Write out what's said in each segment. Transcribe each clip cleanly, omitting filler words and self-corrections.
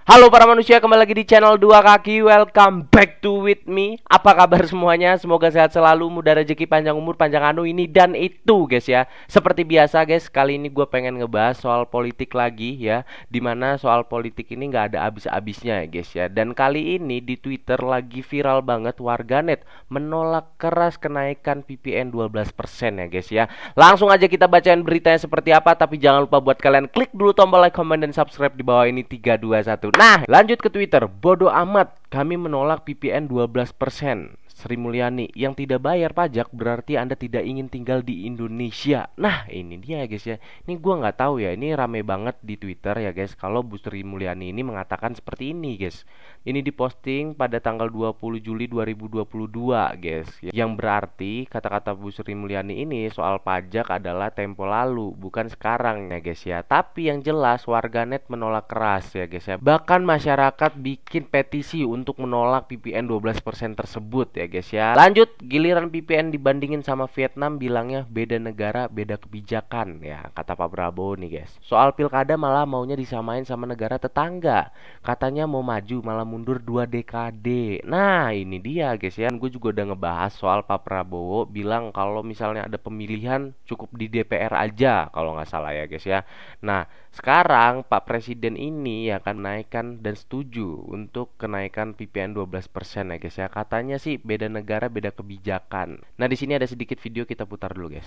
Halo para manusia, kembali lagi di channel Dua Kaki. Welcome back to with me. Apa kabar semuanya? Semoga sehat selalu, mudah rezeki, panjang umur, panjang anu ini dan itu guys ya. Seperti biasa guys, kali ini gue pengen ngebahas soal politik lagi ya, dimana soal politik ini nggak ada habis-habisnya ya guys ya. Dan kali ini di Twitter lagi viral banget, warganet menolak keras kenaikan PPN 12% ya guys ya. Langsung aja kita bacain beritanya seperti apa. Tapi jangan lupa buat kalian klik dulu tombol like, comment, dan subscribe di bawah ini. 3, 2, 1. Nah, lanjut ke Twitter. Bodoh amat, kami menolak PPN 12%. Sri Mulyani, yang tidak bayar pajak berarti Anda tidak ingin tinggal di Indonesia. Nah, ini dia guys ya. Ini gua nggak tahu ya, ini rame banget di Twitter ya guys, kalau Bu Sri Mulyani ini mengatakan seperti ini guys. Ini diposting pada tanggal 20 Juli 2022 guys. Yang berarti kata-kata Bu Sri Mulyani ini soal pajak adalah tempo lalu, bukan sekarang ya guys ya. Tapi yang jelas warganet menolak keras ya guys ya. Bahkan masyarakat bikin petisi untuk menolak PPN 12% tersebut ya guys ya. Lanjut, giliran PPN dibandingin sama Vietnam bilangnya beda negara, beda kebijakan ya, kata Pak Prabowo nih guys. Soal pilkada malah maunya disamain sama negara tetangga. Katanya mau maju malah mundur 2 dekade. Nah, ini dia guys ya. Gue juga udah ngebahas soal Pak Prabowo bilang kalau misalnya ada pemilihan cukup di DPR aja kalau nggak salah ya guys ya. Nah, sekarang Pak Presiden ini ya kan naikkan dan setuju untuk kenaikan PPN 12% ya guys ya. Katanya sih beda negara, beda kebijakan. Nah, di sini ada sedikit video, kita putar dulu guys.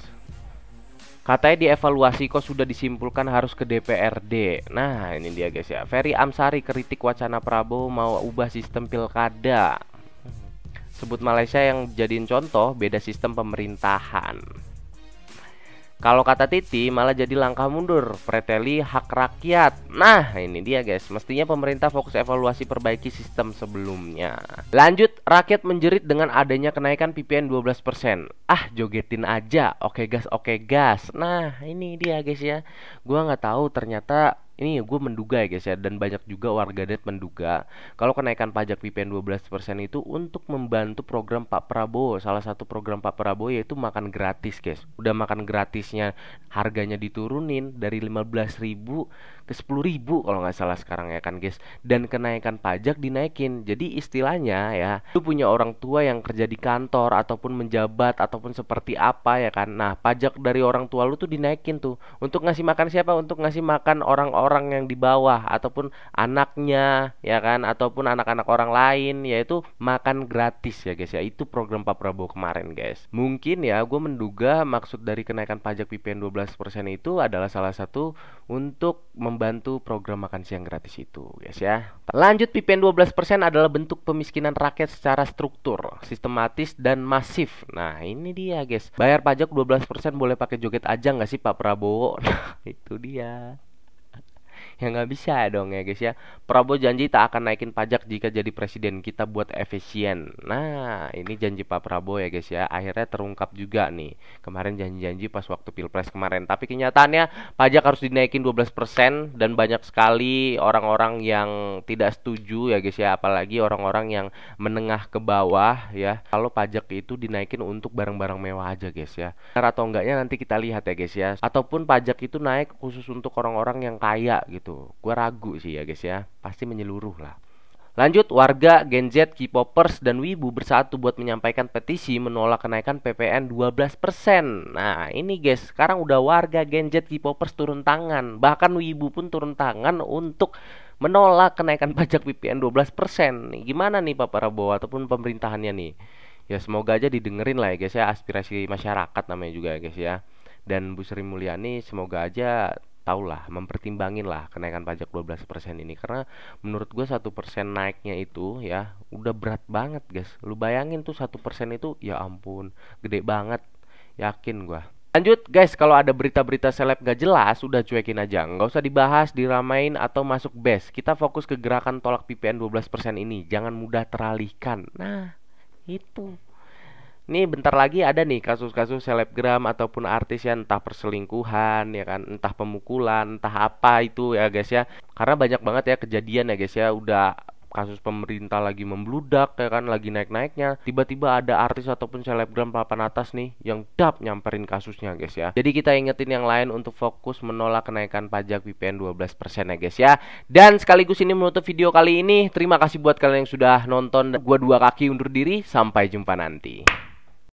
Katanya dievaluasi kok sudah disimpulkan harus ke DPRD. Nah, ini dia guys ya. Ferry Amsari kritik wacana Prabowo mau ubah sistem pilkada. Sebut Malaysia yang jadiin contoh beda sistem pemerintahan. Kalau kata Titi malah jadi langkah mundur, preteli hak rakyat. Nah, ini dia guys, mestinya pemerintah fokus evaluasi perbaiki sistem sebelumnya. Lanjut, rakyat menjerit dengan adanya kenaikan PPN 12%. Ah, jogetin aja, oke gas, oke gas. Nah, ini dia guys ya. Gua nggak tahu ternyata ini gue menduga ya guys ya, dan banyak juga warganet menduga kalau kenaikan pajak PPN 12% itu untuk membantu program Pak Prabowo. Salah satu program Pak Prabowo yaitu makan gratis guys. Udah makan gratisnya harganya diturunin dari 15.000 ke 10.000 kalau nggak salah sekarang ya kan guys. Dan kenaikan pajak dinaikin. Jadi istilahnya ya, lu punya orang tua yang kerja di kantor ataupun menjabat ataupun seperti apa ya kan. Nah, pajak dari orang tua lu tuh dinaikin tuh. Untuk ngasih makan siapa? Untuk ngasih makan orang-orang yang di bawah ataupun anaknya ya kan, ataupun anak-anak orang lain, yaitu makan gratis ya guys ya. Itu program Pak Prabowo kemarin guys. Mungkin ya, gue menduga maksud dari kenaikan pajak PPN 12% itu adalah salah satu untuk membantu program makan siang gratis itu guys ya. Lanjut, PPN 12% adalah bentuk pemiskinan rakyat secara struktur, sistematis dan masif. Nah, ini dia guys. Bayar pajak 12% boleh pakai joget aja nggak sih Pak Prabowo? Nah, itu dia. Ya nggak bisa dong ya guys ya. Prabowo janji tak akan naikin pajak jika jadi presiden, kita buat efisien. Nah, ini janji Pak Prabowo ya guys ya. Akhirnya terungkap juga nih. Kemarin janji-janji pas waktu Pilpres kemarin. Tapi kenyataannya pajak harus dinaikin 12%. Dan banyak sekali orang-orang yang tidak setuju ya guys ya. Apalagi orang-orang yang menengah ke bawah ya, kalau pajak itu dinaikin untuk barang-barang mewah aja guys ya. Benar atau enggaknya nanti kita lihat ya guys ya. Ataupun pajak itu naik khusus untuk orang-orang yang kaya gitu. Gue ragu sih ya guys ya, pasti menyeluruh lah. Lanjut, warga, Gen Z, K-popers, dan Wibu bersatu buat menyampaikan petisi menolak kenaikan PPN 12%. Nah, ini guys, sekarang udah warga, Gen Z, K-popers turun tangan. Bahkan Wibu pun turun tangan untuk menolak kenaikan pajak PPN 12%. Gimana nih Pak Prabowo ataupun pemerintahannya nih? Ya semoga aja didengerin lah ya guys ya, aspirasi masyarakat namanya juga ya guys ya. Dan Bu Sri Mulyani semoga aja taulah, mempertimbangin lah kenaikan pajak 12% ini. Karena menurut gue 1% naiknya itu ya udah berat banget guys. Lu bayangin tuh 1% itu, ya ampun, gede banget. Yakin gue. Lanjut guys, kalau ada berita-berita seleb gak jelas, udah cuekin aja. Nggak usah dibahas, diramain, atau masuk base. Kita fokus ke gerakan tolak PPN 12% ini. Jangan mudah teralihkan. Nah, itu. Nih bentar lagi ada nih kasus-kasus selebgram ataupun artis yang entah perselingkuhan ya kan, entah pemukulan, entah apa itu ya guys ya. Karena banyak banget ya kejadian ya guys ya, udah kasus pemerintah lagi membludak ya kan, lagi naik-naiknya, tiba-tiba ada artis ataupun selebgram papan atas nih yang nyamperin kasusnya guys ya. Jadi kita ingetin yang lain untuk fokus menolak kenaikan pajak VPN 12% ya guys ya. Dan sekaligus ini menutup video kali ini. Terima kasih buat kalian yang sudah nonton. Gua Dua Kaki undur diri, sampai jumpa nanti.